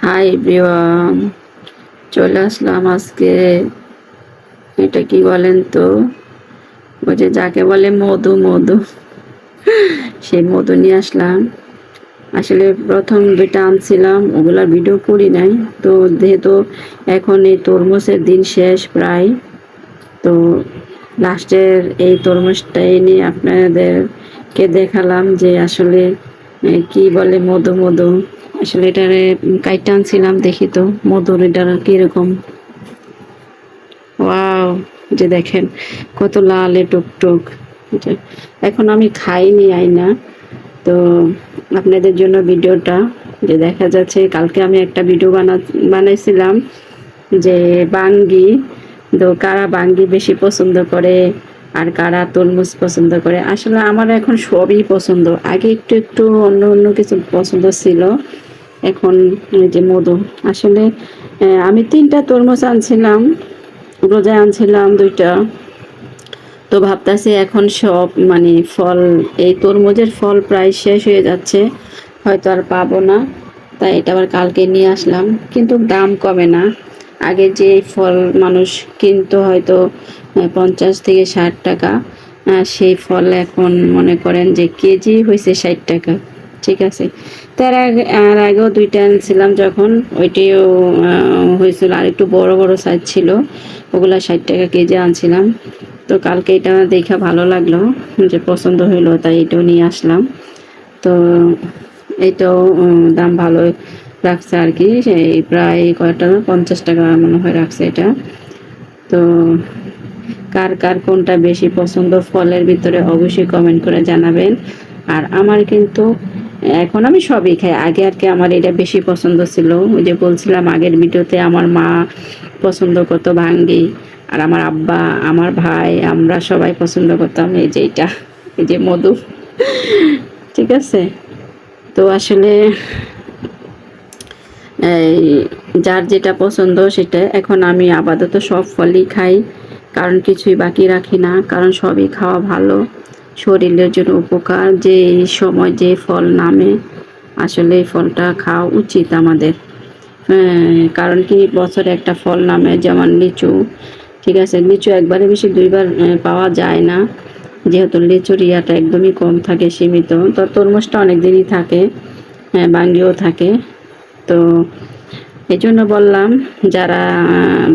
Hi everyone, চলে আসলাম আজকে। এটা কি বলেন তো, ওই যে যাকে বলে মধু মধু, সেই মধু নিয়ে আসলাম। আসলে প্রথম দুইটা আনছিলাম, ওগুলার ভিডিও করি নাই। তো যেহেতু এখন এই তরমুজের দিন শেষ প্রায়, তো লাস্টের এই তরমুজটাই নিয়ে আপনাদেরকে দেখালাম যে আসলে কি বলে মধু মধু। আসলে এটারে কাইটা আনছিলাম, দেখি তো মধুর এটা কিরকম। ওয়াও, যে দেখেন কত লালে টুকটুক। এখন আমি খাইনি আইনা, তো আপনাদের জন্য ভিডিওটা যে দেখা যাচ্ছে। কালকে আমি একটা ভিডিও বানাইছিলাম যে বাঙ্গি, তো কারা বাঙ্গি বেশি পছন্দ করে আর কারা তরমুজ পছন্দ করে। আসলে আমার এখন সবই পছন্দ, আগে একটু একটু অন্য অন্য কিছু পছন্দ ছিল, এখন এই যে মধু। আসলে আমি 3টা তরমুজ আনছিলাম, রোজায় আনছিলাম 2টা। তো ভাবতাছি এখন সব মানে ফল, এই তরমুজের ফল প্রায় শেষ হয়ে যাচ্ছে, হয়তো আর পাবো না। তাই এটা আবার কালকে নিয়ে আসলাম, কিন্তু দাম কমে না। আগে যে ফল মানুষ কিনতো হয়তো 50 থেকে 60 টাকা, সেই ফল এখন মনে করেন যে কেজি হয়েছে 60 টাকা। ঠিক আছে, তার আগে আর আগেও 2টা আনছিলাম যখন, ওইটিও হয়েছিল আর একটু বড় বড় সাইজ ছিল, ওগুলা 60 টাকা কেজি আনছিলাম। তো কালকে এটা দেখা ভালো লাগলো, যে পছন্দ হইলো, তাই এটাও নিয়ে আসলাম। তো এটাও দাম ভালো রাখছে আর কি, সেই প্রায় কয়টা 50 টাকা মনে হয় রাখছে এটা। তো কার কার কোনটা বেশি পছন্দ ফলের ভিতরে অবশ্যই কমেন্ট করে জানাবেন। আর আমার কিন্তু এখন আমি সবই খাই, আগে আর কি আমার এটা বেশি পছন্দ ছিল। ওই যে বলছিলাম আগের ভিডিওতে, আমার মা পছন্দ করতো ভাঙ্গি, আর আমার আব্বা, আমার ভাই, আমরা সবাই পছন্দ করতাম এই যে এটা, এই যে মধু। ঠিক আছে, তো আসলে এই যার যেটা পছন্দ সেটা। এখন আমি আপাতত সব ফলই খাই, কারণ কিছুই বাকি রাখি না, কারণ সবই খাওয়া ভালো, শরীরের জন্য উপকার। যে এই সময় যে ফল নামে, আসলে এই ফলটা খাওয়া উচিত আমাদের। কারণ কি বছরে একটা ফল নামে, যেমন লিচু। ঠিক আছে, লিচু একবারে বেশি 2বার পাওয়া যায় না, যেহেতু লিচুর ইয়াটা একদমই কম থাকে, সীমিত। তো তরমুজটা অনেক দিনই থাকে, বাঙ্গিও থাকে। তো এই জন্য বললাম, যারা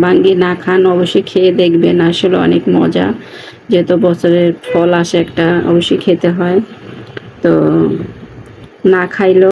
বাঙ্গি না খান অবশ্যই খেয়ে দেখবেন, আসলে অনেক মজা। যেহেতু বছরের ফল আসে একটা, অবশ্যই খেতে হয়। তো না খাইলেও